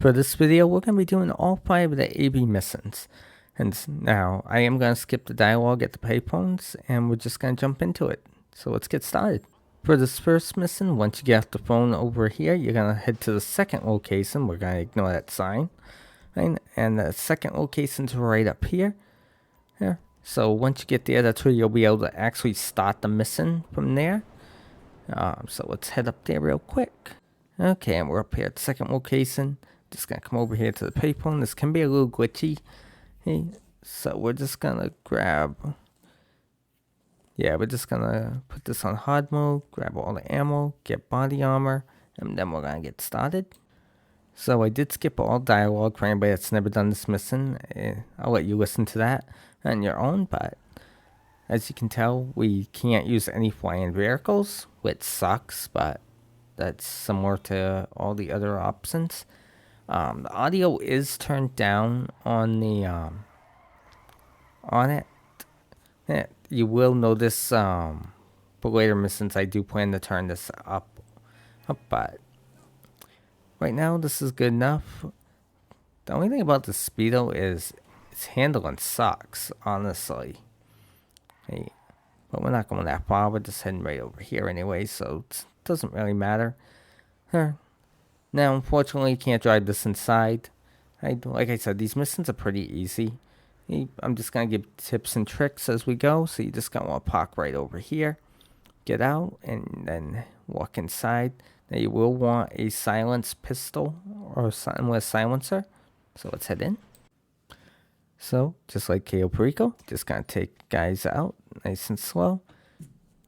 For this video, we're going to be doing all 5 of the AB missions. And now, I am going to skip the dialogue at the payphones, and we're just going to jump into it. So let's get started. For this first mission, once you get off the phone over here, you're going to head to the second location. We're going to ignore that sign. Right? And the second location's right up here. Yeah. So once you get there, that's where you'll be able to actually start the mission from there. So let's head up there real quick. Okay, and we're up here at the second location. Just gonna come over here to the payphone. This can be a little glitchy. Hey, so we're just gonna grab. Yeah, we're just gonna put this on hard mode, grab all the ammo, get body armor, and then we're gonna get started. So I did skip all dialogue for anybody that's never done this mission. I'll let you listen to that on your own, but as you can tell, we can't use any flying vehicles, which sucks, but that's similar to all the other options. The audio is turned down on the on it. You will notice for later missions I do plan to turn this up, but right now this is good enough. The only thing about the Speedo is its handling sucks, honestly. Hey, but we're not going that far. We're just heading right over here anyway, so it doesn't really matter. Now, unfortunately, you can't drive this inside. Like I said, these missions are pretty easy. I'm just going to give tips and tricks as we go. So you just going to want to park right over here. Get out and then walk inside. Now you will want a silenced pistol or something with a silencer. So let's head in. So, just like KO Perico, just going to take guys out nice and slow.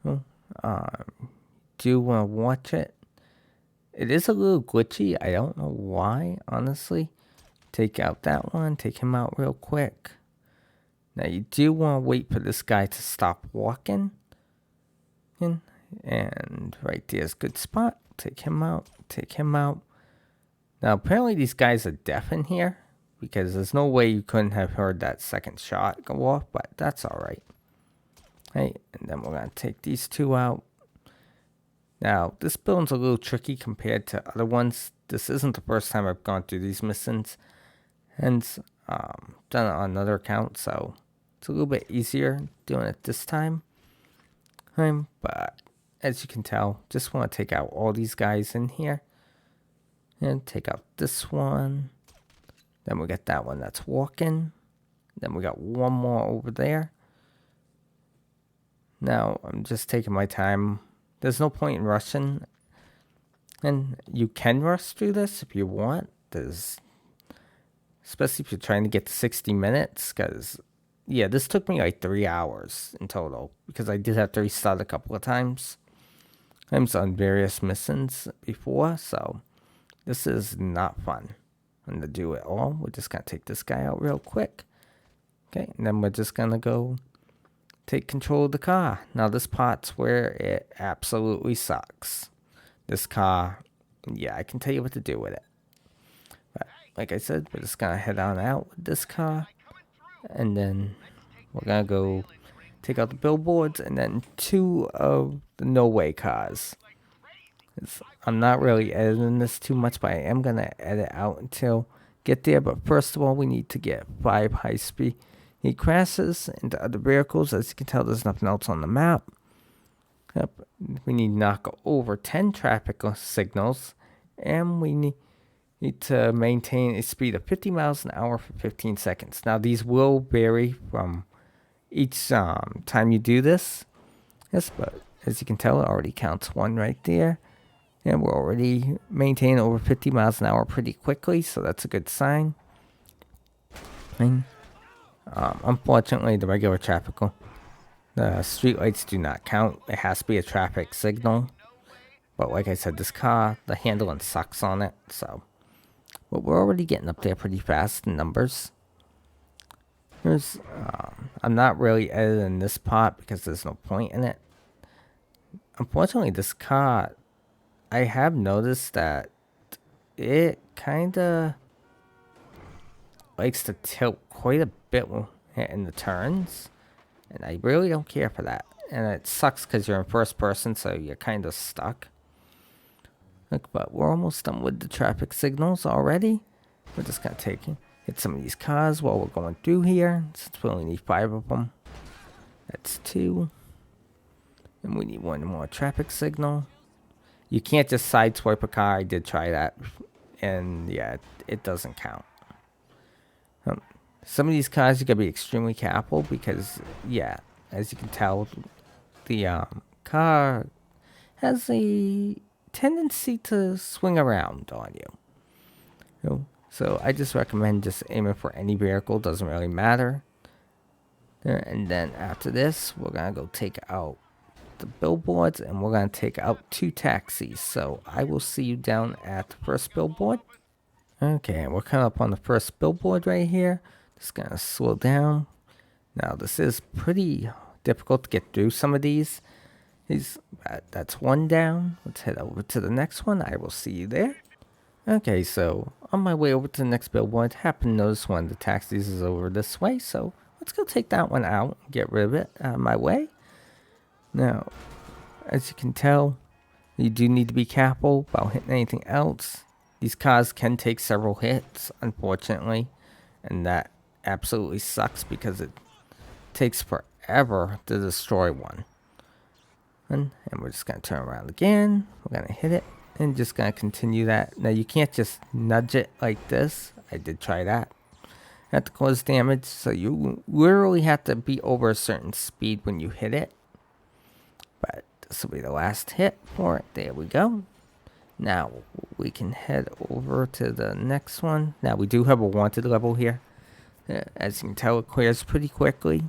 Do want to watch it. It is a little glitchy. I don't know why, honestly. Take out that one. Take him out real quick. Now, you do want to wait for this guy to stop walking. And right there's a good spot. Take him out. Take him out. Now, apparently these guys are deaf in here, because there's no way you couldn't have heard that second shot go off, but that's alright. Right, and then we're going to take these two out. Now, this building's a little tricky compared to other ones. This isn't the first time I've gone through these missions. Hence, done it on another account, so it's a little bit easier doing it this time. But, as you can tell, just want to take out all these guys in here. And take out this one. Then we got that one that's walking. Then we got one more over there. Now, I'm just taking my time. There's no point in rushing. And you can rush through this if you want. Especially if you're trying to get to 60 minutes. Because, yeah, this took me like 3 hours in total. Because I did have to restart a couple of times. I'm on various missions before. So, this is not fun. And to do it all, we're just going to take this guy out real quick. Okay, and then we're just going to go take control of the car. Now, this part's where it absolutely sucks. This car, yeah, I can tell you what to do with it. But, like I said, we're just going to head on out with this car. And then we're going to go take out the billboards and then 2 of the KnoWay cars. I'm not really editing this too much, but I am going to edit out until get there. But first of all, we need to get 5 high-speed crashes into other vehicles. As you can tell, there's nothing else on the map. Yep. We need to knock over 10 traffic signals. And we need to maintain a speed of 50 miles an hour for 15 seconds. Now, these will vary from each time you do this. Yes, but as you can tell, it already counts 1 right there. And we're already maintaining over 50 miles an hour pretty quickly, so that's a good sign. And, unfortunately, the regular traffic, the street lights do not count. It has to be a traffic signal. But like I said, this car, the handling sucks on it, so. But we're already getting up there pretty fast in numbers. I'm not really editing this part because there's no point in it. Unfortunately, this car, I have noticed that it kind of likes to tilt quite a bit in the turns. And I really don't care for that. And it sucks because you're in first person, so you're kind of stuck. Look, but we're almost done with the traffic signals already. We're just gonna hit some of these cars while we're going through here, since we only need 5 of them. That's 2. And we need 1 more traffic signal. You can't just sideswipe a car. I did try that. And yeah, it doesn't count. Some of these cars you gotta be extremely careful because, yeah, as you can tell, the car has a tendency to swing around on you. So I just recommend just aiming for any vehicle. Doesn't really matter. And then after this, we're gonna go take out the billboards, and we're gonna take out 2 taxis. So I will see you down at the first billboard. Okay, we're coming up on the first billboard right here. Just gonna slow down. Now this is pretty difficult to get through some of these. That's 1 down. Let's head over to the next one. I will see you there. Okay, so on my way over to the next billboard, happened to notice one of the taxis is over this way. So let's go take that one out, get rid of it out of my way. Now, as you can tell, you do need to be careful about hitting anything else. These cars can take several hits, unfortunately, and that absolutely sucks because it takes forever to destroy one. And we're just going to turn around again. We're going to hit it and just going to continue that. Now, you can't just nudge it like this. I did try that. You have to cause damage, so you literally have to be over a certain speed when you hit it. But this will be the last hit for it. There we go. Now we can head over to the next one. Now we do have a wanted level here. As you can tell, it clears pretty quickly.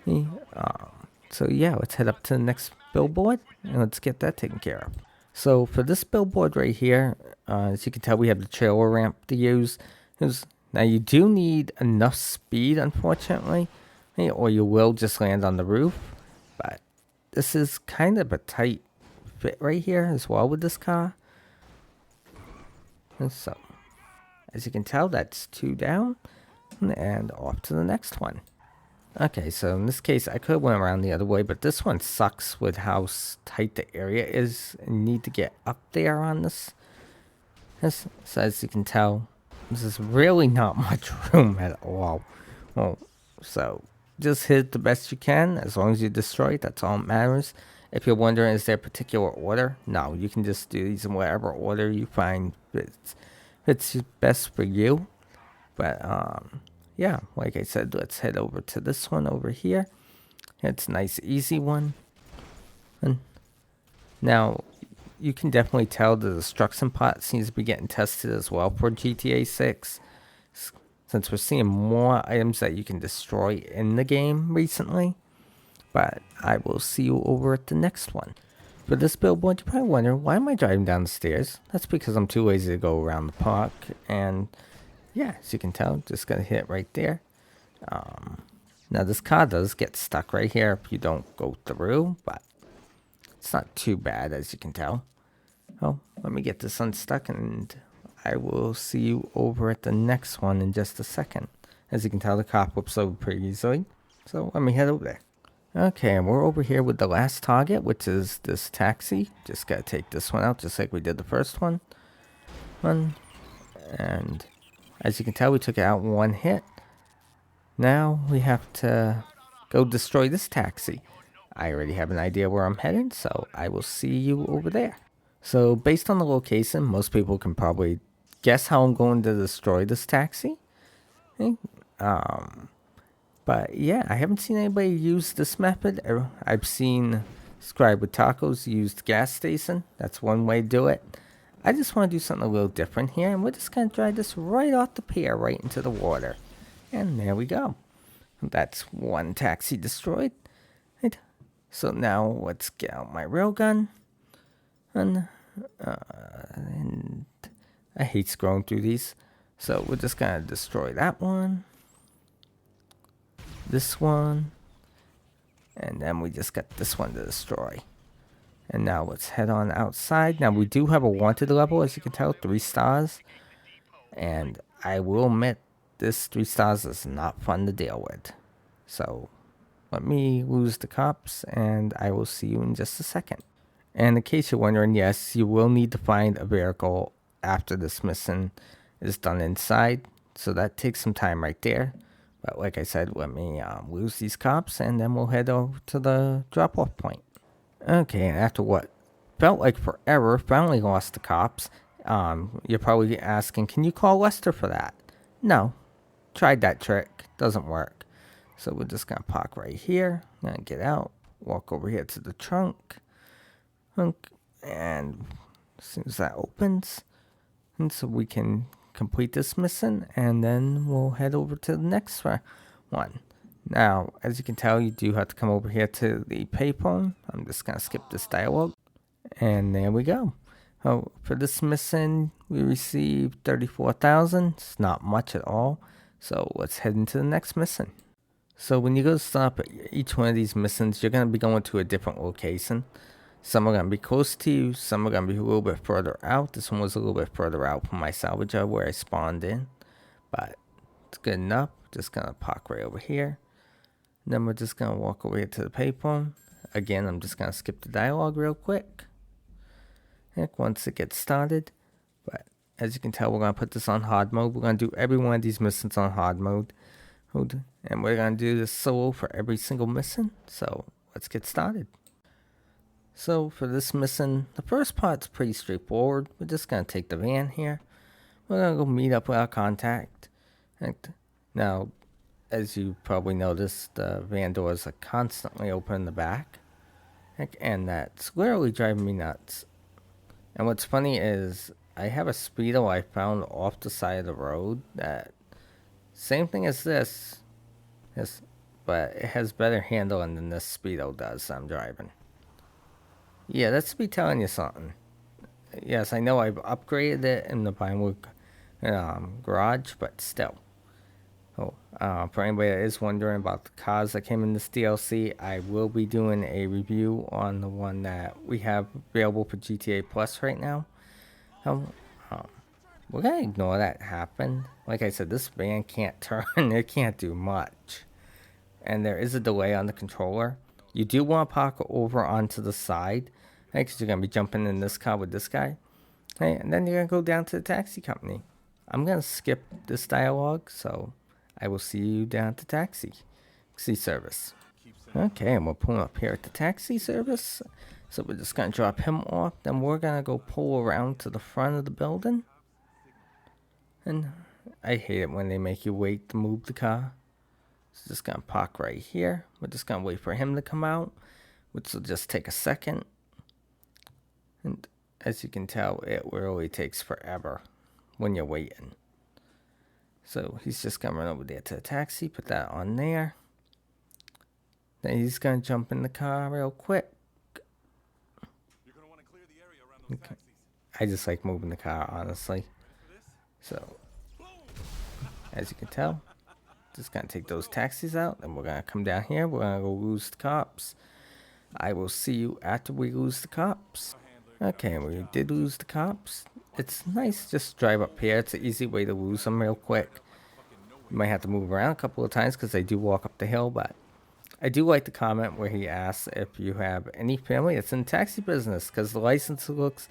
So yeah, let's head up to the next billboard and let's get that taken care of. So for this billboard right here, as you can tell, we have the trailer ramp to use. Now you do need enough speed, unfortunately, or you will just land on the roof. But this is kind of a tight fit right here as well with this car. And so, as you can tell, that's 2 down, and off to the next one. Okay, so in this case, I could have went around the other way, but this one sucks with how tight the area is, and you need to get up there on this. So as you can tell, this is really not much room at all. Well, so just hit it the best you can. As long as you destroy it, that's all that matters. If you're wondering, is there a particular order? No, you can just do these in whatever order you find fits best for you. But yeah, like I said, let's head over to this one over here. It's a nice, easy one. And now, you can definitely tell the destruction pot seems to be getting tested as well for GTA 6. Since we're seeing more items that you can destroy in the game recently. But I will see you over at the next one. For this billboard, you probably wonder, why am I driving down the stairs? That's because I'm too lazy to go around the park. And yeah, as you can tell, just gonna hit right there. Now this car does get stuck right here if you don't go through, but it's not too bad, as you can tell. Oh, let me get this unstuck and I will see you over at the next one in just a second. As you can tell, the car flips over pretty easily. So let me head over there. Okay, and we're over here with the last target, which is this taxi. Just gotta take this one out, just like we did the first one. And as you can tell, we took it out in 1 hit. Now we have to go destroy this taxi. I already have an idea where I'm heading, so I will see you over there. So based on the location, most people can probably guess how I'm going to destroy this taxi. But yeah, I haven't seen anybody use this method. I've seen Scribe with Tacos use the gas station. That's one way to do it. I just want to do something a little different here, and we're just going to drive this right off the pier, right into the water. And there we go. That's 1 taxi destroyed. Right. So now let's get out my railgun. And I hate scrolling through these. So we're just going to destroy that one. This one. And then we just got this one to destroy. And now let's head on outside. Now we do have a wanted level, as you can tell, 3 stars. And I will admit, this 3 stars is not fun to deal with. So let me lose the cops and I will see you in just a second. And in case you're wondering, yes, you will need to find a vehicle after this mission. is done inside. So that takes some time right there. But like I said, let me lose these cops and then we'll head over to the drop-off point. Okay, and after what felt like forever, finally lost the cops. You're probably asking, can you call Lester for that? No, tried that trick, doesn't work. So we're just gonna park right here, gonna get out, walk over here to the trunk, and as soon as that opens, and so we can complete this mission, and then we'll head over to the next one. Now, as you can tell, you do have to come over here to the payphone. I'm just gonna skip this dialogue, and there we go. Oh, for this mission, we received 34,000. It's not much at all. So let's head into the next mission. So when you go to stop at each one of these missions, you're going to be going to a different location. Some are going to be close to you. Some are going to be a little bit further out. This one was a little bit further out from my salvage yard where I spawned in. But it's good enough. Just going to park right over here. Then we're just going to walk over here to the payphone. Again, I'm just going to skip the dialogue real quick. Once it gets started. But as you can tell, we're going to put this on hard mode. We're going to do every one of these missions on hard mode. And we're going to do this solo for every single mission. So let's get started. So for this mission, the first part's pretty straightforward. We're just going to take the van here. We're going to go meet up with our contact. Now, as you probably noticed, the van doors are constantly open in the back. And that's literally driving me nuts. And what's funny is I have a Speedo I found off the side of the road that same thing as this, but it has better handling than this Speedo does I'm driving. Yeah, that's be telling you something. Yes, I know I've upgraded it in the Vinewood garage, but still. For anybody that is wondering about the cars that came in this DLC, I will be doing a review on the one that we have available for GTA Plus right now. We're gonna ignore that happened. Like I said, this van can't turn. It can't do much. And there is a delay on the controller. You do want to park over onto the side, because you're gonna be jumping in this car with this guy. And then you're gonna go down to the taxi company. I'm gonna skip this dialogue, so I will see you down at the taxi service. Okay, and we're pulling up here at the taxi service. So we're just gonna drop him off. Then we're gonna go pull around to the front of the building. And I hate it when they make you wait to move the car. So just gonna park right here. We're just gonna wait for him to come out, which will just take a second. And as you can tell, it really takes forever when you're waiting. So he's just gonna run over there to the taxi, put that on there. Then he's gonna jump in the car real quick. You're gonna want to clear the area around those taxis. I just like moving the car, honestly. So, as you can tell, just gonna take those taxis out, and we're gonna come down here. We're gonna go lose the cops. I will see you after we lose the cops. Okay, we did lose the cops. It's nice just drive up here. It's an easy way to lose them real quick. You might have to move around a couple of times because they do walk up the hill, but I do like the comment where he asks if you have any family that's in the taxi business, because the license looks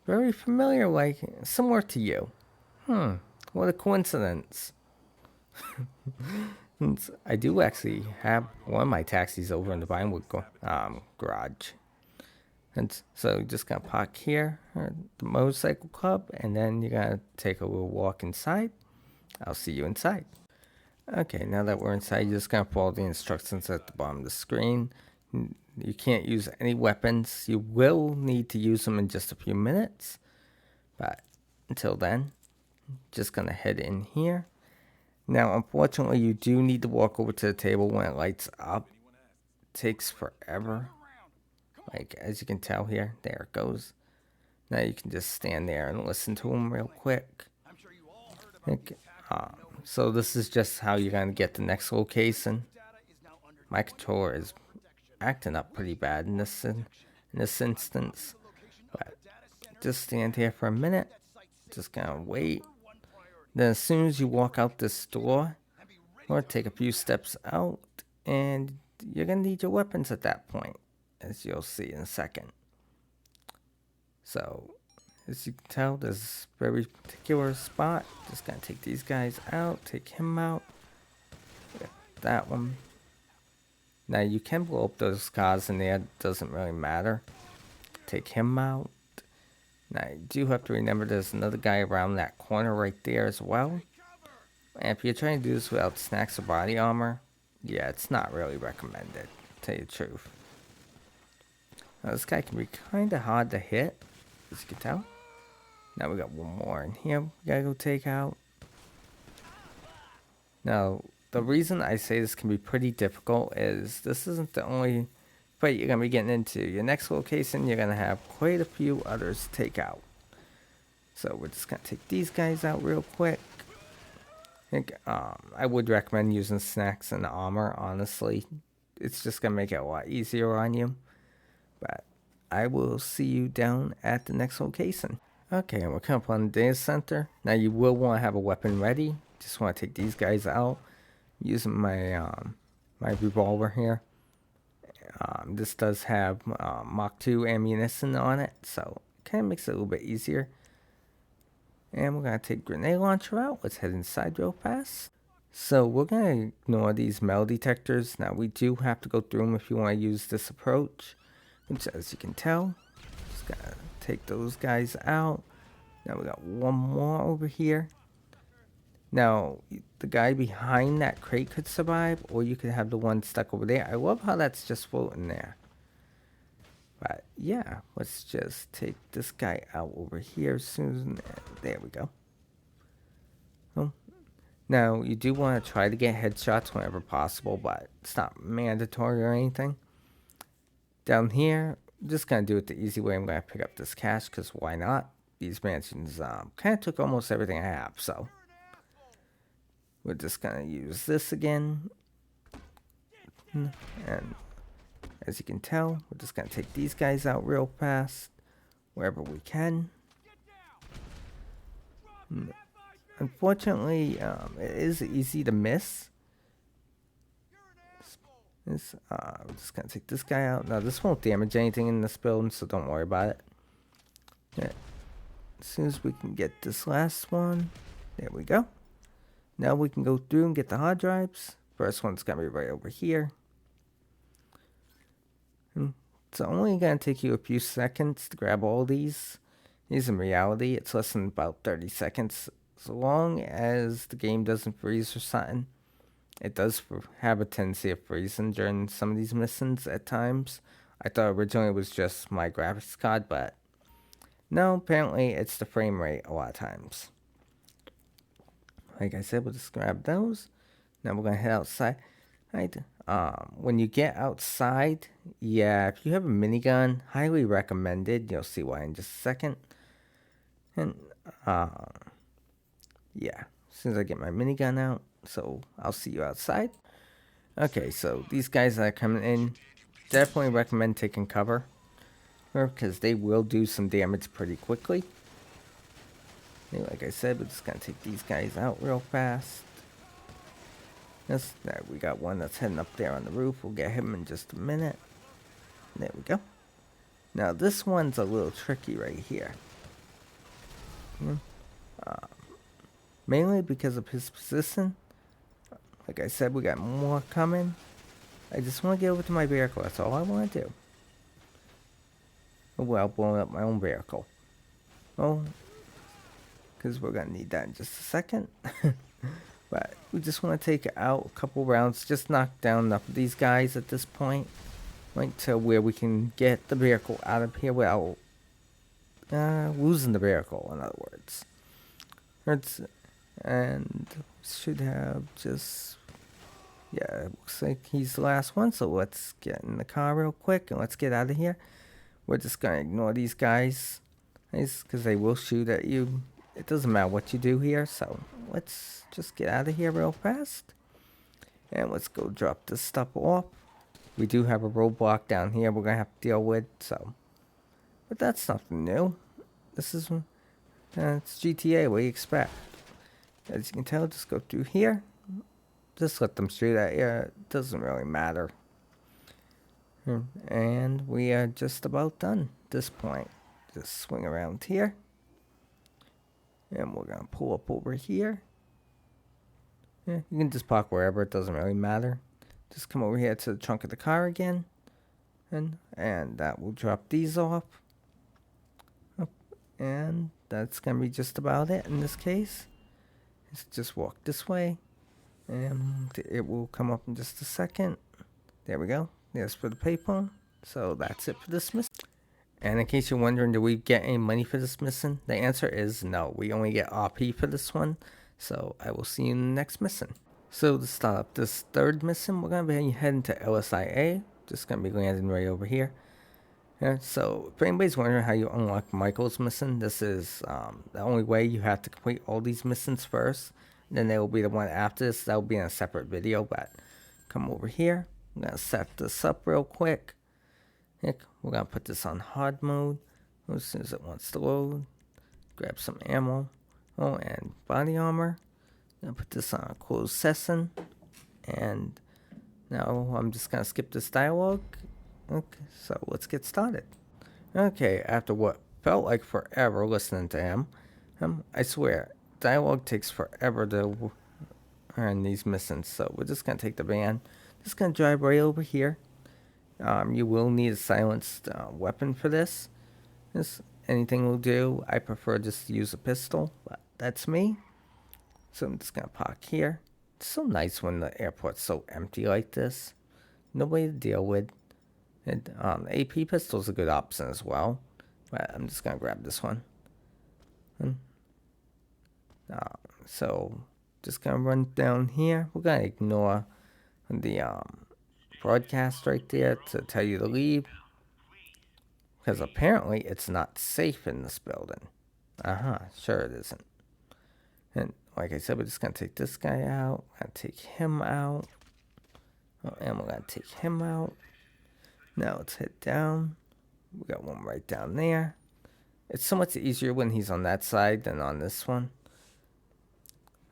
very familiar, like similar to you. What a coincidence. I do actually have one of my taxis over in the Vinewood garage. And so you're just going to park here at the motorcycle club, and then you're going to take a little walk inside. I'll see you inside. Okay, now that we're inside, you're just going to follow the instructions at the bottom of the screen. You can't use any weapons. You will need to use them in just a few minutes. But until then, just going to head in here. Now, unfortunately, you do need to walk over to the table when it lights up. It takes forever. Like, as you can tell here, there it goes. Now you can just stand there and listen to them real quick. So this is just how you're going to get the next location. My controller is acting up pretty bad in this instance. But just stand here for a minute. Just going to wait. Then as soon as you walk out this door, or take a few steps out, and you're going to need your weapons at that point, as you'll see in a second. So, As you can tell, this very particular spot. Just gonna take these guys out, take him out. That one. Now you can blow up those cars in there, doesn't really matter. Take him out. Now you do have to remember there's another guy around that corner right there as well. And if you're trying to do this without snacks or body armor, yeah, it's not really recommended, to tell you the truth. Now this guy can be kinda hard to hit, as you can tell. Now we got one more in here we gotta go take out. Now, the reason I say this can be pretty difficult is this isn't the only fight you're going to be getting into. Your next location, you're going to have quite a few others to take out. So we're just going to take these guys out real quick. I would recommend using snacks and armor, honestly. It's just going to make it a lot easier on you. But I will see you down at the next location. Okay, and we're coming up on the data center. Now you will want to have a weapon ready. Just want to take these guys out using my my revolver here. This does have Mach 2 ammunition on it, so it kind of makes it a little bit easier. And we're going to take grenade launcher out. Let's head inside real fast. So we're going to ignore these metal detectors. Now we do have to go through them if you want to use this approach. Which, as you can tell, just got to take those guys out. Now we got one more over here. Now, the guy behind that crate could survive, or you could have the one stuck over there. I love how that's just floating there. But, yeah, let's just take this guy out over here as soon as... There we go. Oh. Now, you do want to try to get headshots whenever possible, but it's not mandatory or anything. Down here, I'm just going to do it the easy way. I'm going to pick up this cash, because why not? These mansions kind of took almost everything I have, so... We're just going to use this again. And as you can tell, we're just going to take these guys out real fast. Wherever we can. Unfortunately, it is easy to miss. We're just going to take this guy out. Now, this won't damage anything in this building, so don't worry about it. Yeah. As soon as we can get this last one. There we go. Now we can go through and get the hard drives. First one's going to be right over here. It's only going to take you a few seconds to grab all these. In reality, it's less than about 30 seconds. As long as the game doesn't freeze or something. It does have a tendency of freezing during some of these missions at times. I thought originally it was just my graphics card, but no, apparently it's the frame rate a lot of times. Like I said, we'll just grab those. Now we're going to head outside. Right. When you get outside, yeah, if you have a minigun, highly recommended. You'll see why in just a second. And, yeah, as soon as I get my minigun out, so I'll see you outside. Okay, so these guys that are coming in, definitely recommend taking cover. Because they will do some damage pretty quickly. Like I said, we're just going to take these guys out real fast. There, we got one that's heading up there on the roof. We'll get him in just a minute. There we go. Now, this one's a little tricky right here. Mainly because of his position. Like I said, we got more coming. I just want to get over to my vehicle. That's all I want to do. Well, blowing up my own vehicle. Oh. Because we're going to need that in just a second. But we just want to take out a couple rounds. Just knock down enough of these guys at this point. Like to where we can get the vehicle out of here without losing the vehicle, in other words. And should have just... Yeah, it looks like he's the last one. So let's get in the car real quick and let's get out of here. We're just going to ignore these guys. Because they will shoot at you. It doesn't matter what you do here, so let's just get out of here real fast. And let's go drop this stuff off. We do have a roadblock down here we're going to have to deal with, so. But that's nothing new. This is, it's GTA, what do you expect? As you can tell, just go through here. Just let them shoot at you, it doesn't really matter. And we are just about done at this point. Just swing around here. And we're gonna pull up over here. Yeah, you can just park wherever, it doesn't really matter. Just come over here to the trunk of the car again. And that will drop these off. And that's gonna be just about it in this case. Let's just walk this way. And it will come up in just a second. There we go. There's for the payphone. So that's it for this mission. And in case you're wondering, do we get any money for this mission? The answer is no. We only get RP for this one. So I will see you in the next mission. So to start up this third mission, we're going to be heading to LSIA. Just going to be landing right over here. Yeah, so if anybody's wondering how you unlock Michael's mission, this is the only way. You have to complete all these missions first. Then there will be the one after this. That will be in a separate video. But come over here. I'm going to set this up real quick. We're going to put this on hard mode. As soon as it wants to load. Grab some ammo. Oh, and body armor. I'm going to put this on a closed session. And now I'm just going to skip this dialogue. Okay, so let's get started. Okay, after what felt like forever listening to him, I swear, dialogue takes forever to earn these missions. So we're just going to take the van. Just going to drive right over here. You will need a silenced weapon for this. Anything will do. I prefer just to use a pistol, but that's me. So I'm just going to park here. It's so nice when the airport's so empty like this. Nobody to deal with. And the AP pistol is a good option as well. But I'm just going to grab this one. So just going to run down here. We're going to ignore the broadcast right there to tell you to leave. Because apparently it's not safe in this building. Sure it isn't. And like I said, we're just going to take this guy out. We're going to take him out. And we're going to take him out. Now let's head down. We got one right down there. It's so much easier when he's on that side than on this one.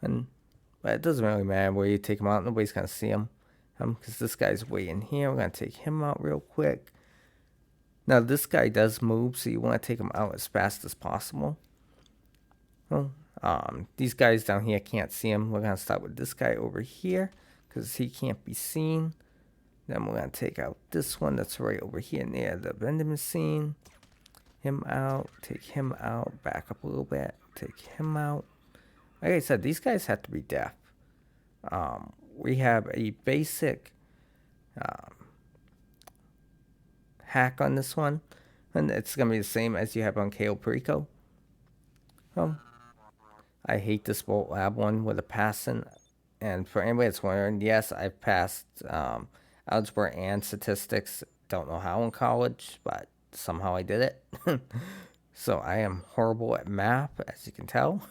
But it doesn't really matter where you take him out. Nobody's going to see him. Because this guy's way in here. We're going to take him out real quick. Now this guy does move, so you want to take him out as fast as possible. These guys down here can't see him. We're going to start with this guy over here. Because he can't be seen. Then we're going to take out this one that's right over here near the vending machine. Him out. Take him out. Back up a little bit. Take him out. Like I said, these guys have to be deaf. We have a basic hack on this one. And it's going to be the same as you have on KO Perico. I hate this Bolt Lab one with a passing. And for anybody that's wondering, yes, I've passed algebra and statistics. Don't know how in college, but somehow I did it. So I am horrible at math, as you can tell.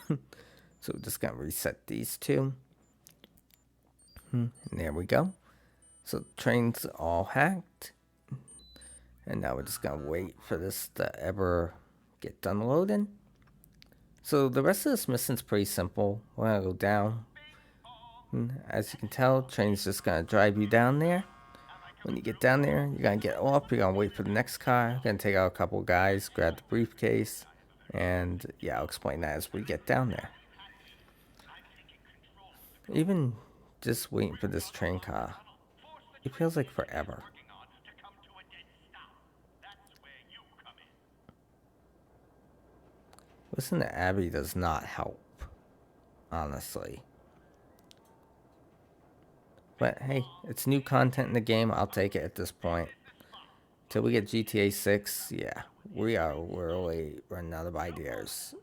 So we're just going to reset these two. And there we go. So the train's all hacked. And now we're just going to wait for this to ever get done loading. So the rest of this mission's pretty simple. We're going to go down. As you can tell, train's just going to drive you down there. When you get down there, you're going to get off. You're going to wait for the next car. You're going to take out a couple of guys, grab the briefcase. And yeah, I'll explain that as we get down there. Even just waiting for this train car, it feels like forever. Listen to Abby does not help, honestly. But hey, it's new content in the game. I'll take it at this point. Till we get GTA 6, yeah, we are really running out of ideas.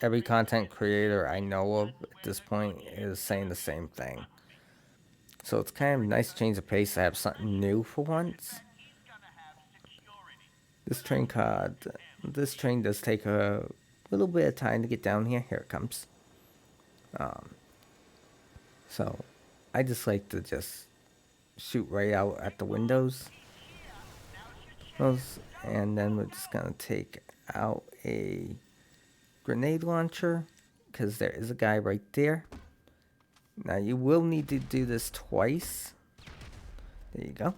Every content creator I know of at this point is saying the same thing. So it's kind of a nice change of pace to have something new for once. This train does take a little bit of time to get down here. Here it comes. So I just like to just shoot right out at the windows. And then we're just going to take out a grenade launcher, because there is a guy right there. Now you will need to do this twice. There you go.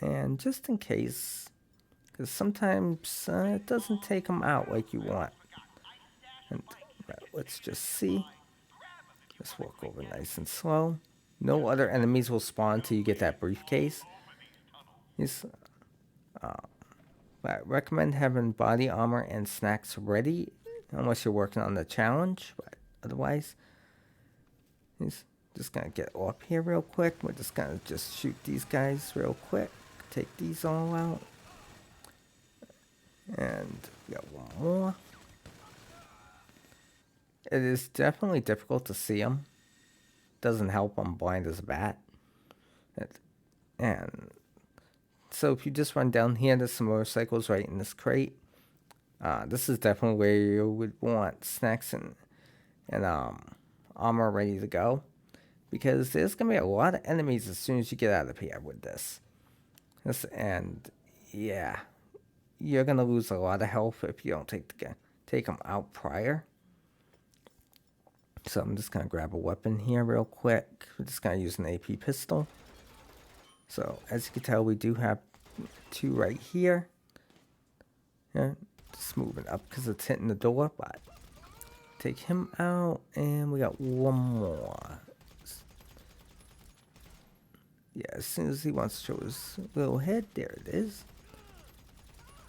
And just in case, because sometimes it doesn't take them out like you want. And let's just see. Let's walk over nice and slow. No other enemies will spawn until you get that briefcase. Yes, I recommend having body armor and snacks ready unless you're working on the challenge. But otherwise, just gonna get up here real quick. We're just gonna just shoot these guys real quick. Take these all out. And we got one more. It is definitely difficult to see them. Doesn't help I'm blind as a bat. And so if you just run down here, there's some motorcycles right in this crate. This is definitely where you would want snacks and armor ready to go. Because there's going to be a lot of enemies as soon as you get out of here with this. And yeah, you're going to lose a lot of health if you don't take them out prior. So I'm just going to grab a weapon here real quick. We're just going to use an AP pistol. So as you can tell, we do have two right here. Yeah, just moving up because it's hitting the door, but take him out, and we got one more. Yeah, as soon as he wants to show his little head, there it is.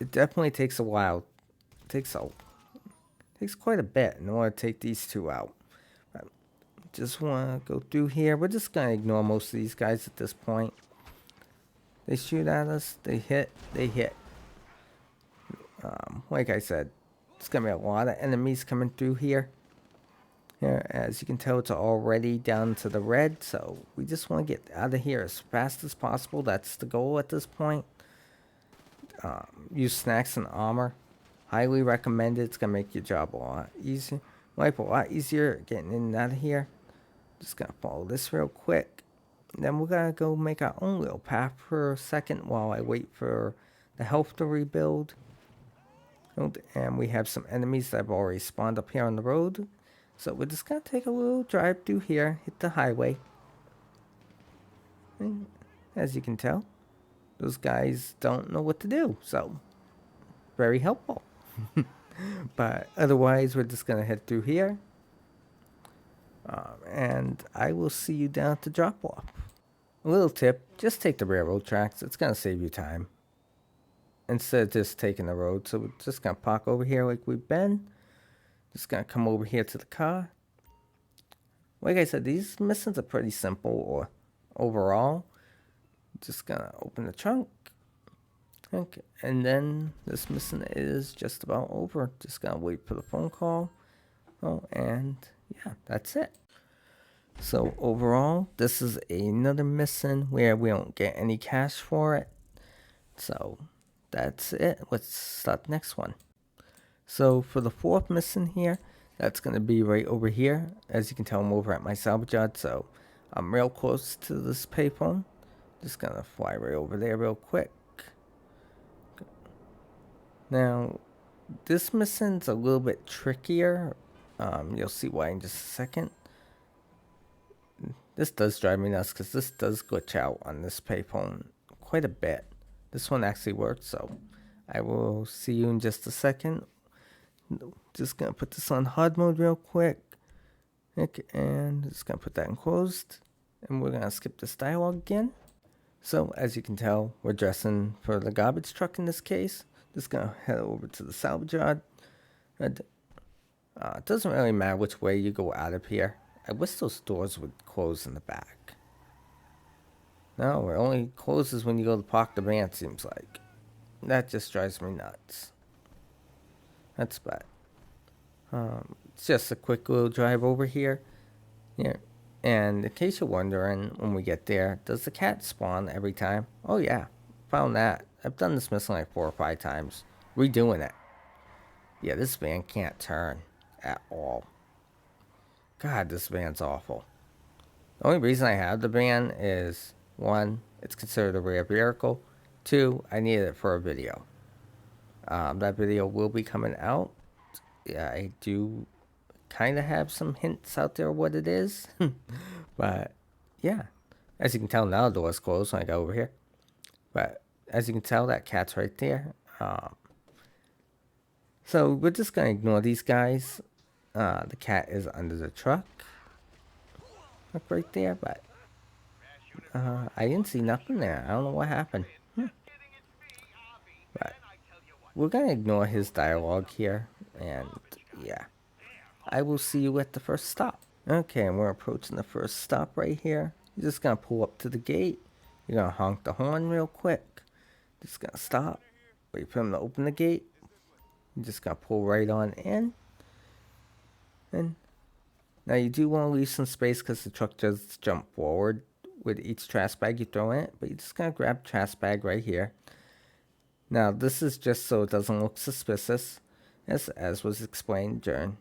It definitely takes a while. It takes quite a bit in order to take these two out. Just want to go through here. We're just going to ignore most of these guys at this point. They shoot at us. They hit. Like I said, it's going to be a lot of enemies coming through here. Here, as you can tell, it's already down to the red. So we just want to get out of here as fast as possible. That's the goal at this point. Use snacks and armor. Highly recommended. It's going to make your job a lot easier. Life a lot easier getting in and out of here. Just going to follow this real quick. Then we're going to go make our own little path for a second while I wait for the health to rebuild. And we have some enemies that have already spawned up here on the road. So we're just going to take a little drive through here, hit the highway. And as you can tell, those guys don't know what to do. So, very helpful. But otherwise, we're just going to head through here. And I will see you down at the drop-off. A little tip, just take the railroad tracks. It's going to save you time. Instead of just taking the road. So we're just going to park over here like we've been. Just going to come over here to the car. Like I said, these missions are pretty simple or overall. Just going to open the trunk. Okay. And then this mission is just about over. Just going to wait for the phone call. Oh, and yeah, that's it. So overall, this is another mission where we don't get any cash for it. So that's it. Let's start the next one. So for the fourth mission here, that's going to be right over here. As you can tell, I'm over at my salvage yard, so I'm real close to this payphone. Just going to fly right over there real quick. Now, this mission's a little bit trickier. You'll see why in just a second. This does drive me nuts because this does glitch out on this payphone quite a bit. This one actually works, so I will see you in just a second. Just going to put this on hard mode real quick. And just going to put that in closed. And we're going to skip this dialogue again. So, as you can tell, we're dressing for the garbage truck in this case. Just going to head over to the salvage yard. It doesn't really matter which way you go out of here. I wish those doors would close in the back. No, it only closes when you go to park the van, it seems like. That just drives me nuts. That's bad. It's just a quick little drive over here. Yeah. And in case you're wondering, when we get there, does the cat spawn every time? Oh yeah, found that. I've done this mission like 4 or 5 times. Redoing it. Yeah, this van can't turn at all. God, this van's awful. The only reason I have the van is, 1, it's considered a rare vehicle. 2, I need it for a video. That video will be coming out. Yeah, I do kind of have some hints out there what it is. But, yeah. As you can tell, now the door's closed when I go over here. But, as you can tell, that cat's right there. So, we're just going to ignore these guys. The cat is under the truck. Look right there, but I didn't see nothing there. I don't know what happened. But we're gonna ignore his dialogue here, and yeah, I will see you at the first stop. Okay, and we're approaching the first stop right here. You're just gonna pull up to the gate. You're gonna honk the horn real quick. Just gonna stop. Wait for him to open the gate. You're just gonna pull right on in. And now you do want to leave some space because the truck does jump forward with each trash bag you throw in it. But you're just gonna grab trash bag right here. Now this is just so it doesn't look suspicious, as was explained during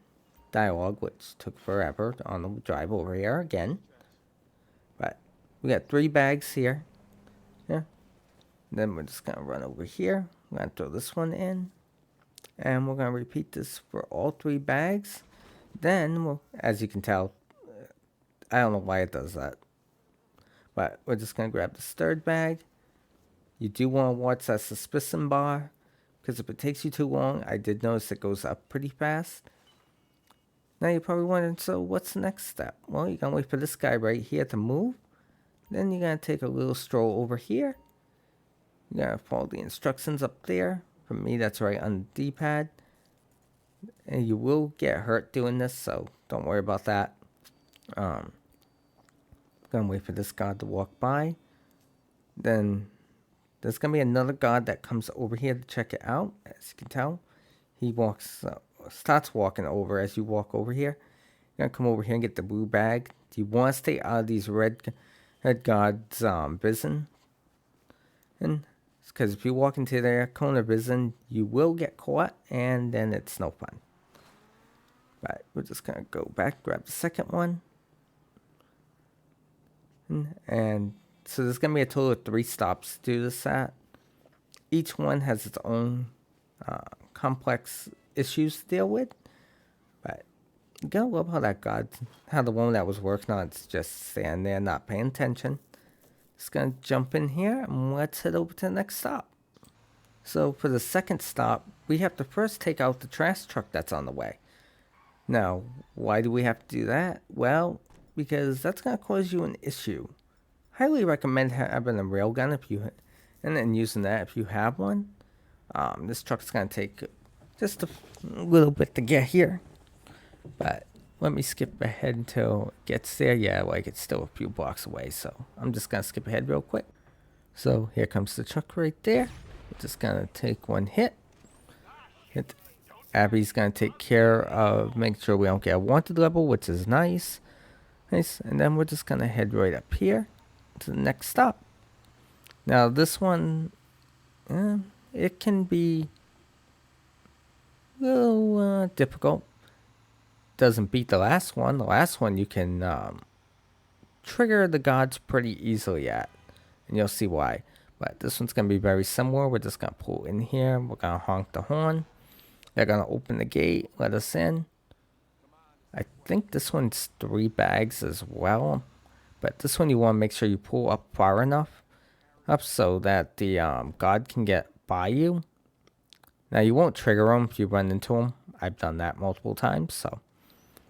dialogue, which took forever on the drive over here again. But we got 3 bags here. Yeah. Then we're just gonna run over here. We're gonna throw this one in, and we're gonna repeat this for all 3 bags. Then, we'll, as you can tell, I don't know why it does that, but we're just gonna grab this 3rd bag. You do want to watch that suspicion bar, because if it takes you too long, I did notice it goes up pretty fast. Now you're probably wondering, so what's the next step? Well, you're gonna wait for this guy right here to move. Then you're gonna take a little stroll over here. You're gonna follow the instructions up there. For me, that's right on the D-pad. And you will get hurt doing this, so don't worry about that. Gonna wait for this guard to walk by. Then there's gonna be another guard that comes over here to check it out. As you can tell, he starts walking over as you walk over here. You're gonna come over here and get the blue bag. Do you want to stay out of these red guards' vision? And because if you walk into their cone of vision, you will get caught, and then it's no fun. But we're just gonna go back, grab the second one, and so there's gonna be a total of 3 stops to do this at. Each one has its own complex issues to deal with, but you gotta love how the woman that was working on it's just standing there not paying attention. Just gonna jump in here and let's head over to the next stop. So for the second stop, we have to first take out the trash truck that's on the way. Now, why do we have to do that? Well, because that's gonna cause you an issue. Highly recommend having a railgun and then using that if you have one. This truck's gonna take just a little bit to get here, but let me skip ahead until it gets there. Yeah, like it's still a few blocks away, so I'm just gonna skip ahead real quick. So here comes the truck right there. We're just gonna take one hit. Abby's gonna take care of making sure we don't get a wanted level, which is nice. And then we're just gonna head right up here to the next stop. Now this one, it can be a little difficult. Doesn't beat the last one. The last one you can trigger the gods pretty easily at, and you'll see why. But this one's gonna be very similar. We're just gonna pull in here. We're gonna honk the horn. They're gonna open the gate, let us in. I think this one's 3 bags as well, but this one you want to make sure you pull up far enough up so that the god can get by you. Now you won't trigger them if you run into them. I've done that multiple times, so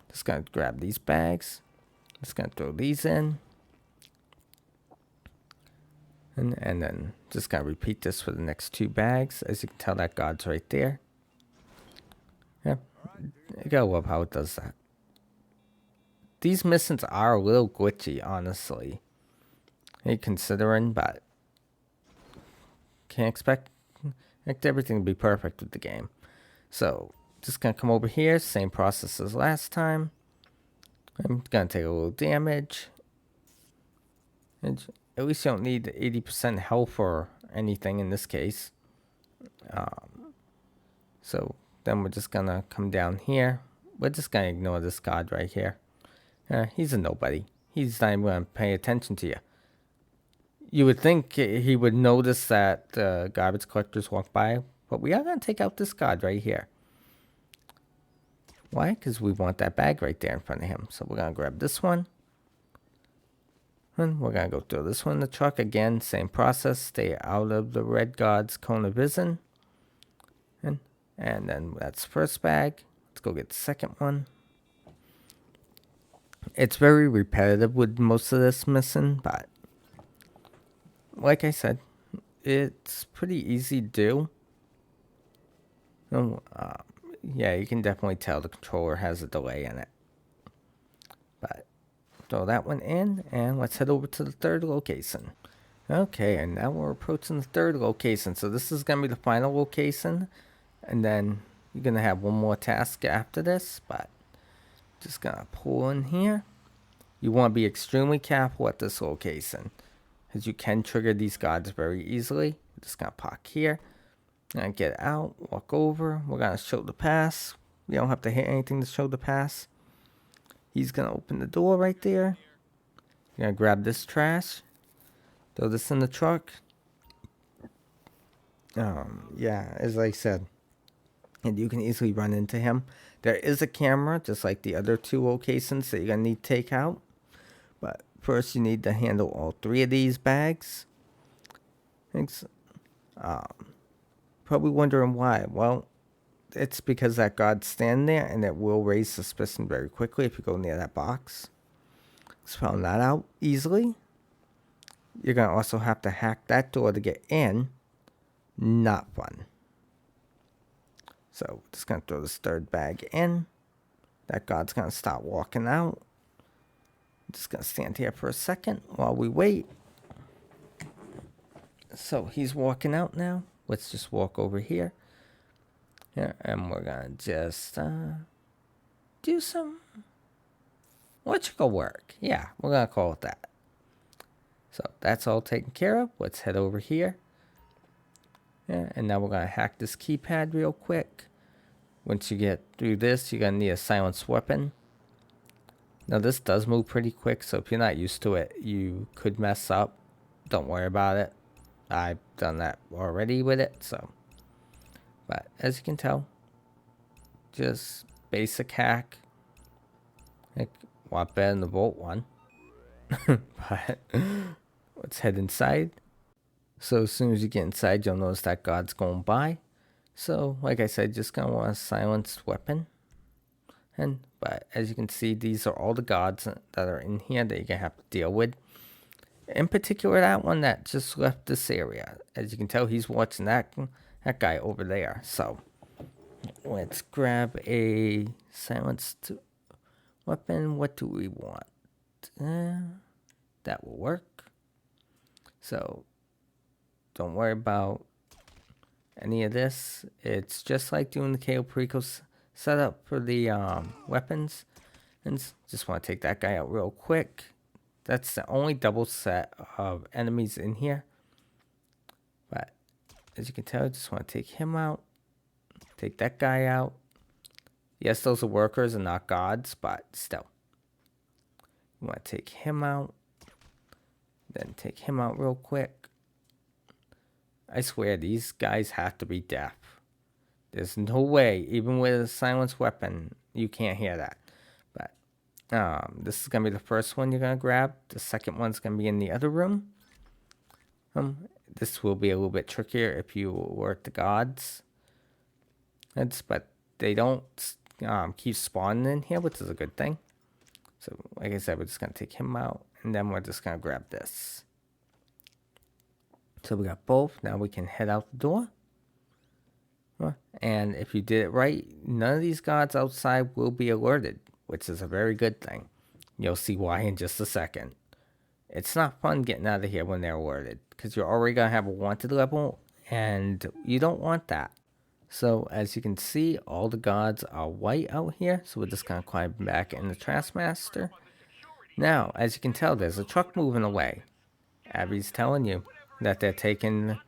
just gonna grab these bags. Just gonna throw these in, and then just gonna repeat this for the next 2 bags. As you can tell, that god's right there. Yeah, you gotta love how it does that. These missions are a little glitchy, honestly, considering, but can't expect everything to be perfect with the game. So just gonna come over here, same process as last time. I'm gonna take a little damage. And at least you don't need 80% health or anything in this case. So then we're just gonna come down here. We're just gonna ignore this god right here. He's a nobody. He's not even gonna pay attention to you. You would think he would notice that garbage collectors walk by, but we are gonna take out this god right here. Why? Because we want that bag right there in front of him. So we're gonna grab this one. And we're gonna go throw this one in the truck again. Same process. Stay out of the red god's cone of vision. And then that's the first bag. Let's go get the second one. It's very repetitive with most of this mission, but like I said, it's pretty easy to do. Yeah, you can definitely tell the controller has a delay in it. But throw that one in, and let's head over to the third location. Okay, and now we're approaching the third location. So this is going to be the final location, and then you're going to have one more task after this, but just going to pull in here. You want to be extremely careful at this location, because you can trigger these guards very easily. Just going to park here, and get out, walk over. We're going to show the pass. We don't have to hit anything to show the pass. He's going to open the door right there. You're going to grab this trash. Throw this in the truck. Yeah, as I said, and you can easily run into him. There is a camera, just like the other two locations that you're going to need to take out. But first you need to handle all three of these bags. Thanks. Probably wondering why. Well, it's because that guard's standing there, and it will raise suspicion very quickly if you go near that box. Let's found that out easily. You're going to also have to hack that door to get in. Not fun. So, just going to throw this third bag in. That guard's going to start walking out. Just going to stand here for a second while we wait. So, he's walking out now. Let's just walk over here. Yeah, and we're going to just do some electrical work. Yeah, we're going to call it that. So, that's all taken care of. Let's head over here. Yeah, and now we're going to hack this keypad real quick. Once you get through this, you're going to need a silenced weapon. Now this does move pretty quick, so if you're not used to it, you could mess up. Don't worry about it. I've done that already with it, so. But as you can tell, just basic hack. Like, a lot better than the Volt one. But let's head inside. So as soon as you get inside, you'll notice that guard's going by. So, like I said, just gonna want a silenced weapon. But as you can see, these are all the guards that are in here that you're gonna have to deal with. In particular, that one that just left this area. As you can tell, he's watching that guy over there. So, let's grab a silenced weapon. What do we want? That will work. So, don't worry about any of this. It's just like doing the KO Preco's setup for the weapons. And just want to take that guy out real quick. That's the only double set of enemies in here. But as you can tell, I just want to take him out. Take that guy out. Yes, those are workers and not gods, but still. You want to take him out. Then take him out real quick. I swear, these guys have to be deaf. There's no way, even with a silenced weapon, you can't hear that. But this is going to be the first one you're going to grab. The second one's going to be in the other room. This will be a little bit trickier if you work the gods. But they don't keep spawning in here, which is a good thing. So, like I said, we're just going to take him out, and then we're just going to grab this. So we got both. Now we can head out the door. And if you did it right, none of these guards outside will be alerted, which is a very good thing. You'll see why in just a second. It's not fun getting out of here when they're alerted, because you're already going to have a wanted level, and you don't want that. So as you can see, all the guards are white out here, so we're just going to climb back in the Trashmaster. Now, as you can tell, there's a truck moving away. Abby's telling you that they're taking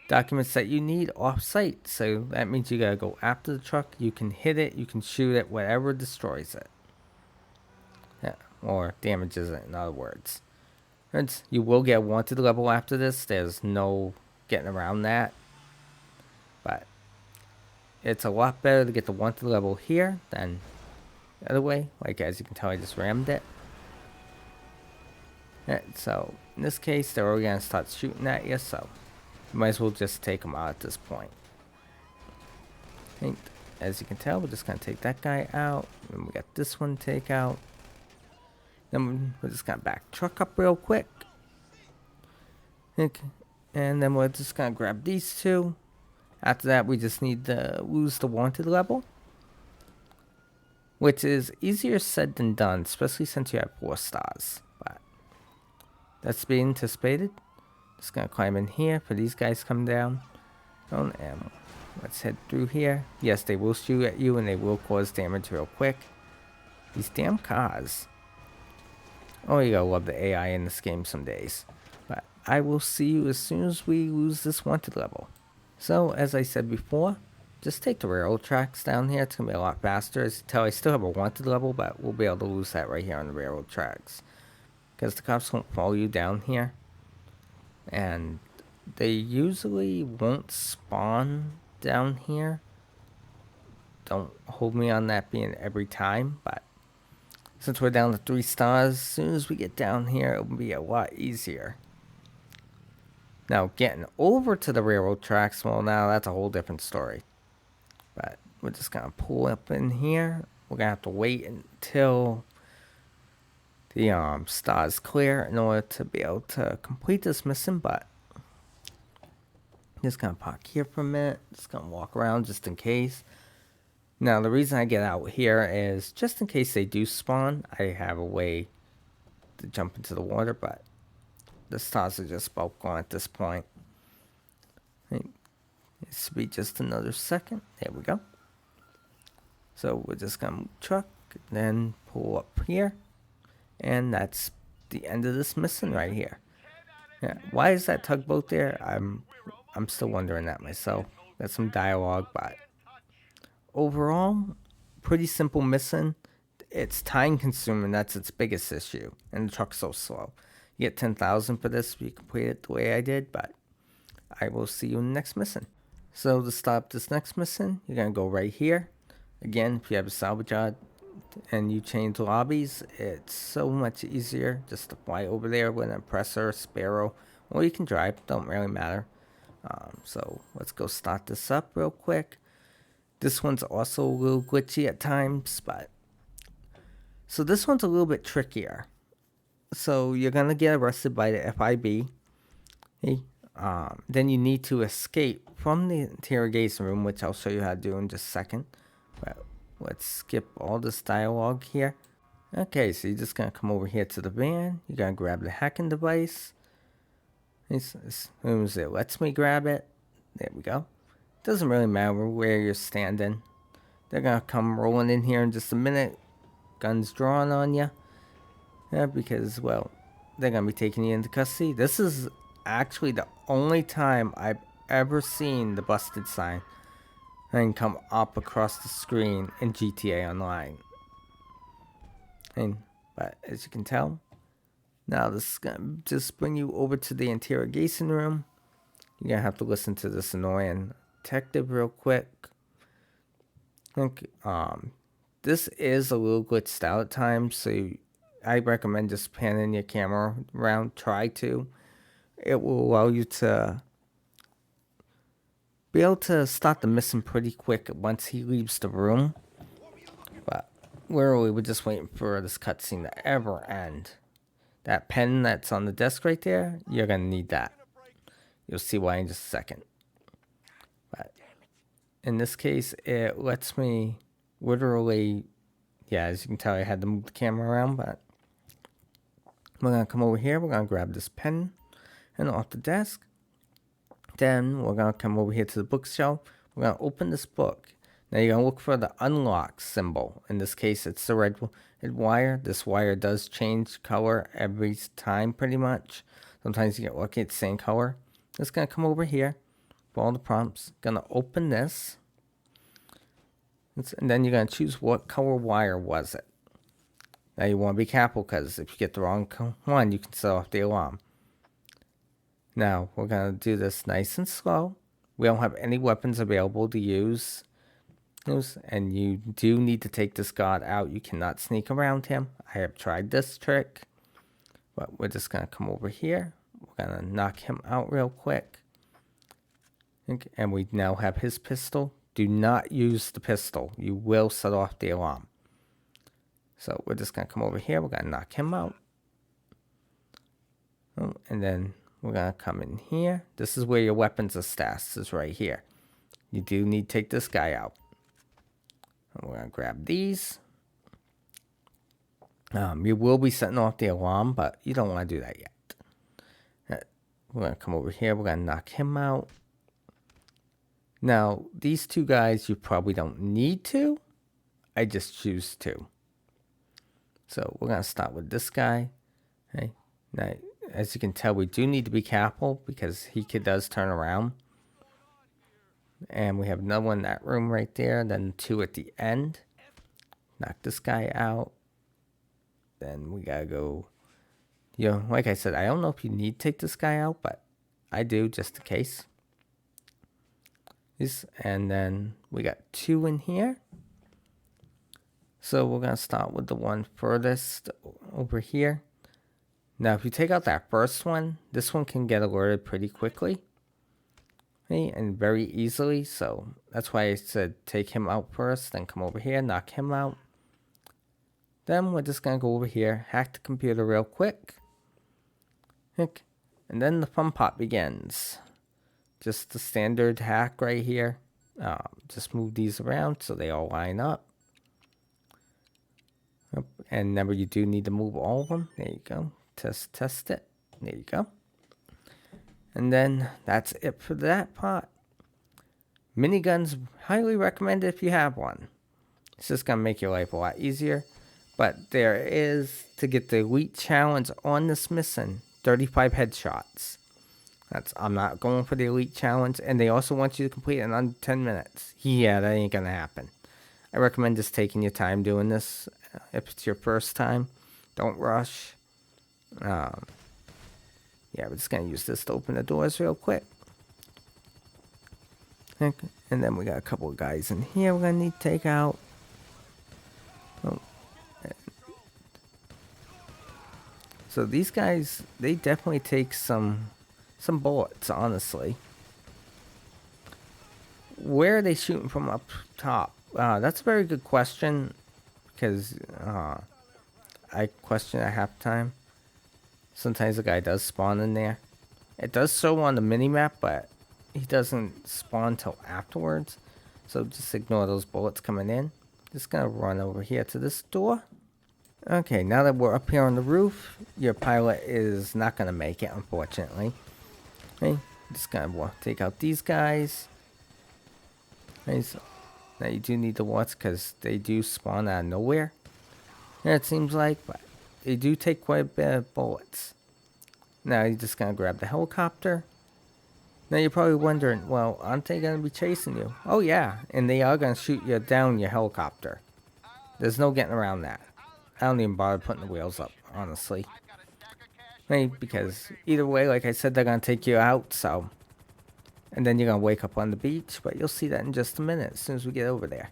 documents that you need off-site. So that means you gotta go after the truck. You can hit it, you can shoot it, whatever destroys it. Yeah, or damages it, in other words. You will get a wanted level after this. There's no getting around that. But it's a lot better to get the wanted level here than the other way. Like, as you can tell, I just rammed it. Yeah, so in this case, they're already gonna start shooting at you, so you might as well just take them out at this point. And as you can tell, we're just gonna take that guy out, and we got this one to take out. Then we're just gonna back truck up real quick. Okay. And then we're just gonna grab these two. After that, we just need to lose the wanted level, which is easier said than done, especially since you have 4 stars. But that's to be anticipated. Just gonna climb in here for these guys to come down. And let's head through here. Yes, they will shoot at you and they will cause damage real quick. These damn cars. Oh, you gotta love the AI in this game some days. But I will see you as soon as we lose this wanted level. So, as I said before, just take the railroad tracks down here. It's going to be a lot faster. As you tell, I still have a wanted level, but we'll be able to lose that right here on the railroad tracks. Because the cops won't follow you down here. And they usually won't spawn down here. Don't hold me on that being every time, but since we're down to 3 stars, as soon as we get down here, it'll be a lot easier. Now, getting over to the railroad tracks, well, now that's a whole different story. But we're just going to pull up in here. We're going to have to wait until the stars clear in order to be able to complete this mission. But just going to park here for a minute. Just going to walk around just in case. Now, the reason I get out here is just in case they do spawn, I have a way to jump into the water, but the stars are just about gone at this point. It should be just another second. There we go. So we're just going to truck, then pull up here. And that's the end of this mission right here. Yeah, why is that tugboat there? I'm still wondering that myself. Got some dialogue, but overall, pretty simple mission. It's time consuming, that's its biggest issue. And the truck's so slow. You get 10,000 for this if you complete it the way I did, but I will see you in the next mission. So to stop this next mission, you're going to go right here. Again, if you have a salvage yard and you change lobbies, it's so much easier just to fly over there with an Oppressor, Sparrow, or you can drive, don't really matter. So let's go start this up real quick. This one's also a little glitchy at times, but so this one's a little bit trickier. So you're going to get arrested by the FIB. Hey, then you need to escape from the interrogation room, which I'll show you how to do in just a second. But let's skip all this dialogue here. Okay, so you're just going to come over here to the van. You're going to grab the hacking device. As soon as it lets me grab it, there we go. Doesn't really matter where you're standing. They're going to come rolling in here in just a minute. Guns drawn on you. Yeah, because, well, they're going to be taking you into custody. This is actually the only time I've ever seen the busted sign and come up across the screen in GTA Online. But as you can tell, now this is going to just bring you over to the interrogation room. You're going to have to listen to this annoying detective real quick. This is a little glitched out at times, so I recommend just panning your camera around. Try to. It will allow you to be able to start the mission pretty quick once he leaves the room. But we're just waiting for this cutscene to ever end. That pen that's on the desk right there, you're going to need that. You'll see why in just a second. But in this case, it lets me literally, yeah, as you can tell, I had to move the camera around, but we're going to come over here. We're going to grab this pen and off the desk. Then we're going to come over here to the bookshelf. We're going to open this book. Now you're going to look for the unlock symbol. In this case, it's the red wire. This wire does change color every time pretty much. Sometimes you get lucky, it's the same color. It's going to come over here. Follow the prompts. Going to open this. And then you're going to choose what color wire was it. Now you want to be careful because if you get the wrong one, you can set off the alarm. Now we're going to do this nice and slow. We don't have any weapons available to use. And you do need to take this guard out. You cannot sneak around him. I have tried this trick. But we're just going to come over here. We're going to knock him out real quick. And we now have his pistol. Do not use the pistol. You will set off the alarm. So we're just going to come over here. We're going to knock him out. Oh, and then we're going to come in here. This is where your weapons are stashed, is right here. You do need to take this guy out. And we're going to grab these. You will be setting off the alarm, but you don't want to do that yet. We're going to come over here. We're going to knock him out. Now, these two guys you probably don't need to. I just choose to. So we're going to start with this guy. Okay. Now, as you can tell, we do need to be careful because he does turn around. And we have another one in that room right there. Then two at the end. Knock this guy out. Then we got to go. You know, like I said, I don't know if you need to take this guy out, but I do just in case. And then we got two in here. So we're going to start with the one furthest over here. Now, if you take out that first one, this one can get alerted pretty quickly. Okay, and very easily. So that's why I said take him out first, then come over here, knock him out. Then we're just going to go over here, hack the computer real quick. And then the fun part begins. Just the standard hack right here. Just move these around so they all line up. And remember, you do need to move all of them. There you go. Test it. There you go. And then that's it for that part. Miniguns, highly recommended if you have one. It's just going to make your life a lot easier. But there is, to get the elite challenge on this mission, 35 headshots. I'm not going for the elite challenge. And they also want you to complete it in under 10 minutes. Yeah, that ain't going to happen. I recommend just taking your time doing this. If it's your first time, don't rush. Yeah, we're just going to use this to open the doors real quick. And then we got a couple of guys in here we're going to need to take out. Oh. So these guys, they definitely take some bullets, honestly. Where are they shooting from up top? That's a very good question, because I question at halftime. Sometimes the guy does spawn in there. It does show on the minimap, but he doesn't spawn till afterwards. So just ignore those bullets coming in. Just gonna run over here to this door. Okay, now that we're up here on the roof, your pilot is not gonna make it, unfortunately. Okay, just gonna take out these guys. Okay, so now you do need to watch because they do spawn out of nowhere. Yeah, it seems like, but they do take quite a bit of bullets. Now you're just gonna grab the helicopter. Now you're probably wondering, well, aren't they gonna be chasing you? Oh yeah, and they are gonna shoot you down your helicopter. There's no getting around that. I don't even bother putting the wheels up, honestly. Maybe because either way, like I said, they're gonna take you out, so. And then you're gonna wake up on the beach, but you'll see that in just a minute as soon as we get over there.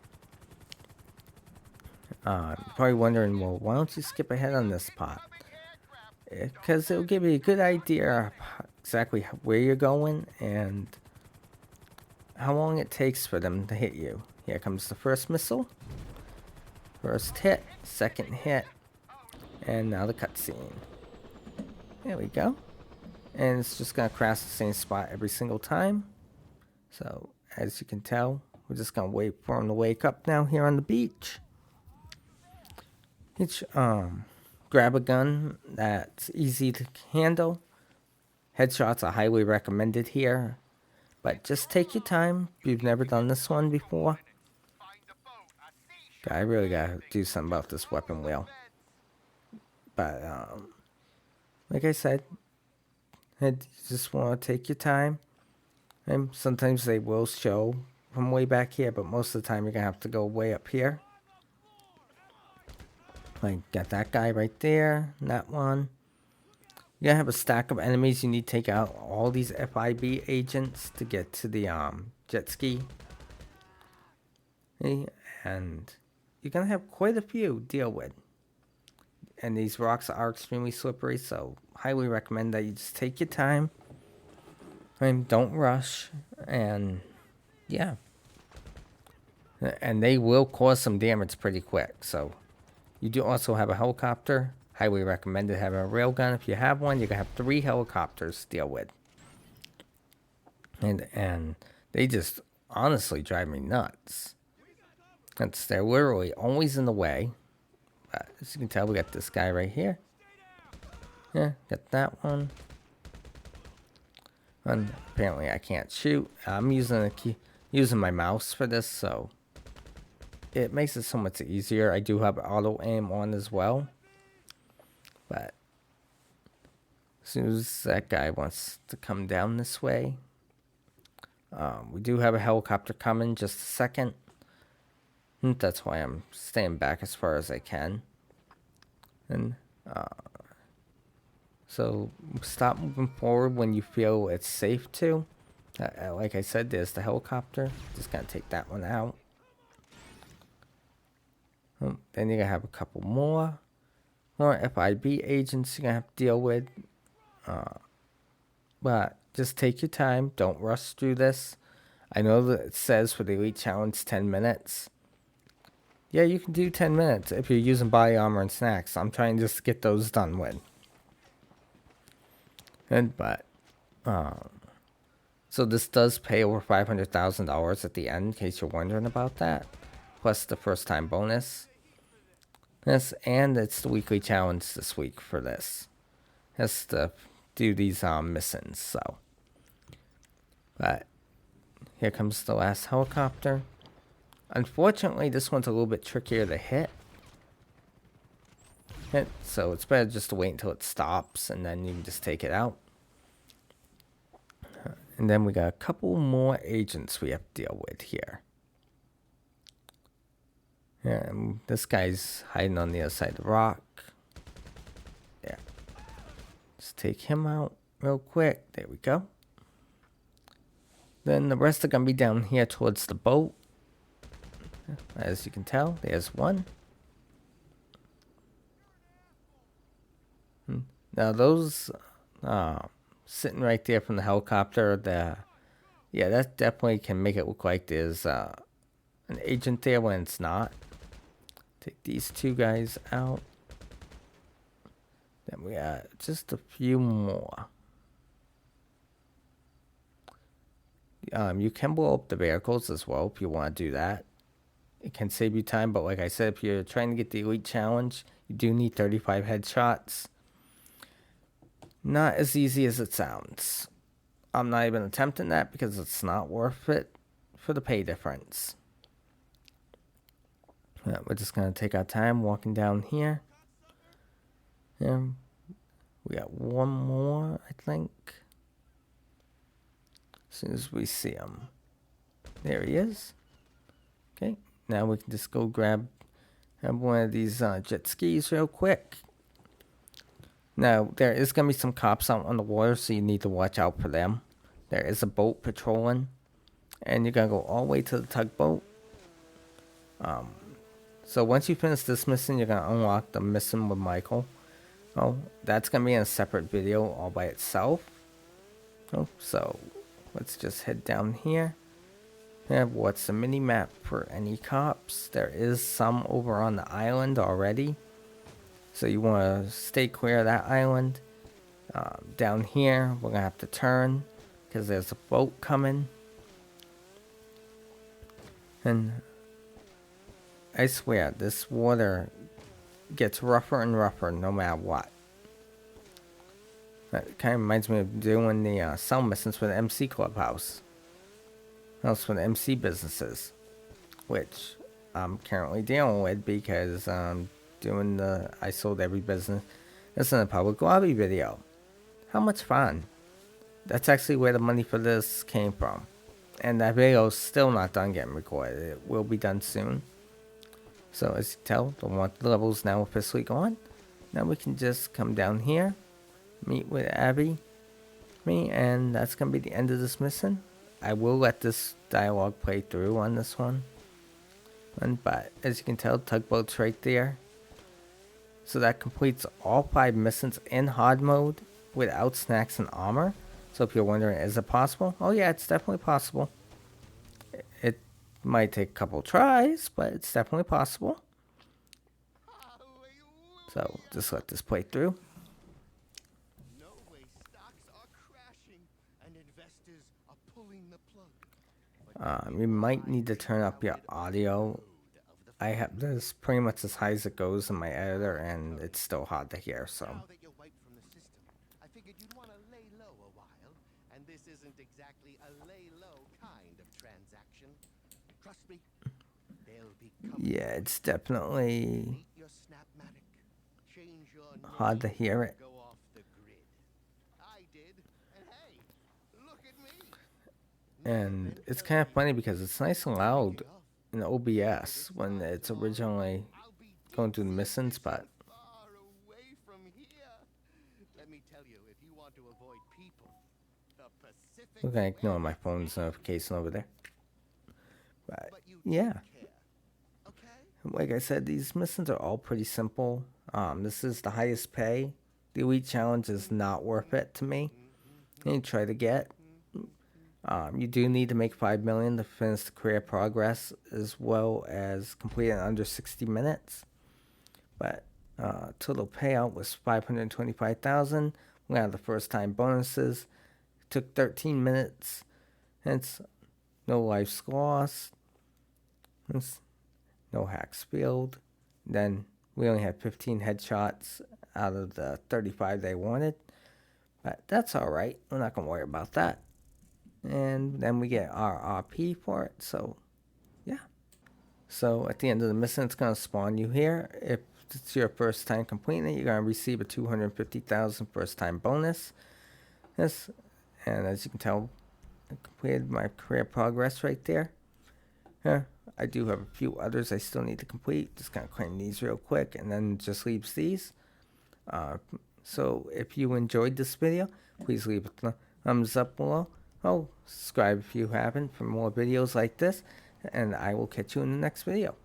You're probably wondering, well, why don't you skip ahead on this part? Because it'll give you a good idea of exactly where you're going and how long it takes for them to hit you. Here comes the first missile. First hit, second hit, and now the cutscene. There we go. And it's just going to crash the same spot every single time. So, as you can tell, we're just going to wait for him to wake up now here on the beach. Grab a gun that's easy to handle. Headshots are highly recommended here. But just take your time if you've never done this one before. I really gotta do something about this weapon wheel. But, like I said, you just want to take your time. And sometimes they will show from way back here, but most of the time you're gonna have to go way up here. Like, got that guy right there, that one. You're gonna have a stack of enemies. You need to take out all these FIB agents to get to the jet ski. Okay, and you're gonna have quite a few to deal with. And these rocks are extremely slippery, so highly recommend that you just take your time. And don't rush. And yeah. And they will cause some damage pretty quick, so You do also have a helicopter. Highly recommended having a railgun. If you have one, you're going to have 3 helicopters to deal with. And they just honestly drive me nuts. They're literally always in the way. As you can tell, we got this guy right here. Yeah, got that one. And apparently I can't shoot. I'm using my mouse for this, so it makes it so much easier. I do have auto aim on as well. But as soon as that guy wants to come down this way, we do have a helicopter coming. Just a second. That's why I'm staying back as far as I can. And so stop moving forward when you feel it's safe to. Like I said, there's the helicopter. Just gonna take that one out. Then you're gonna have a couple more FIB agents you're gonna have to deal with. But just take your time. Don't rush through this. I know that it says for the Elite Challenge 10 minutes. Yeah, you can do 10 minutes if you're using body armor and snacks. I'm trying just to get those done with. So this does pay over $500,000 at the end, in case you're wondering about that. Plus the first time bonus. Yes, and it's the weekly challenge this week for this. Has to do these missions, so. But here comes the last helicopter. Unfortunately, this one's a little bit trickier to hit. So it's better just to wait until it stops and then you can just take it out. And then we got a couple more agents we have to deal with here. Yeah, and this guy's hiding on the other side of the rock. Yeah. Just take him out real quick. There we go. Then the rest are going to be down here towards the boat. As you can tell, there's one. Now those sitting right there from the helicopter, yeah, that definitely can make it look like there's an agent there when it's not. Take these 2 guys out. Then we got just a few more. You can blow up the vehicles as well if you want to do that. It can save you time, but like I said, if you're trying to get the Elite Challenge, you do need 35 headshots. Not as easy as it sounds. I'm not even attempting that because it's not worth it for the pay difference. We're just going to take our time walking down here. And we got one more, I think. As soon as we see him. There he is. Okay, now we can just go grab one of these jet skis real quick. Now, there is going to be some cops out on the water, so you need to watch out for them. There is a boat patrolling, and you're going to go all the way to the tugboat. So once you finish this mission, you're going to unlock the mission with Michael. Oh, that's going to be in a separate video all by itself. Oh, so let's just head down here. And what's the mini map for any cops? There is some over on the island already. So you want to stay clear of that island. Down here, we're going to have to turn because there's a boat coming. And I swear, this water gets rougher and rougher no matter what. That kind of reminds me of doing the cell missions for the MC Clubhouse. That's for the MC businesses, which I'm currently dealing with because doing I sold every business. This is a public lobby video. How much fun. That's actually where the money for this came from. And that video is still not done getting recorded. It will be done soon. So as you tell, the level's now officially gone. Now we can just come down here, meet with Abby, and that's going to be the end of this mission. I will let this dialogue play through on this one. But as you can tell, tugboat's right there. So that completes all 5 missions in hard mode without snacks and armor. So if you're wondering, is it possible? Oh yeah, it's definitely possible. It might take a couple tries, but it's definitely possible. So just let this play through. KnoWay stocks are crashing and investors are pulling the plug. You might need to turn up your audio. I have this pretty much as high as it goes in my editor, and it's still hard to hear. So Now that you're wiped from the system, I figured you'd want to lay low a while, and this isn't exactly a lay low kind of transaction. Trust me, they'll be coming. yeah, it's definitely Delete your Snapmatic. Change your hard to name hear and it. go off the grid. I did, and hey, look at me. And it's kind of funny because it's nice and loud in OBS when it's originally I'll be going through the deep missions, space but and far away from here. Let me tell you, if you want to avoid people, the Pacific. we're gonna ignore my phone's notification over there. But But you yeah, take care, okay? like I said, these missions are all pretty simple. This is the highest pay. The Elite Challenge is not worth it to me. And you try to get. You do need to make 5 million to finish the career progress, as well as complete it in under 60 minutes. But total payout was 525,000. We got the first time bonuses. It took 13 minutes. Hence, no lives lost. Hence, no hacks failed. Then we only had 15 headshots out of the 35 they wanted. But that's alright. We're not going to worry about that. And then we get our RP for it. So, yeah. So at the end of the mission, it's going to spawn you here. If it's your first time completing it, you're going to receive a 250,000 first time bonus. Yes. And as you can tell, I completed my career progress right there. Yeah, I do have a few others I still need to complete. Just going to claim these real quick and then just leaves these. So if you enjoyed this video, please leave a thumbs up below. Oh, subscribe if you haven't for more videos like this. And I will catch you in the next video.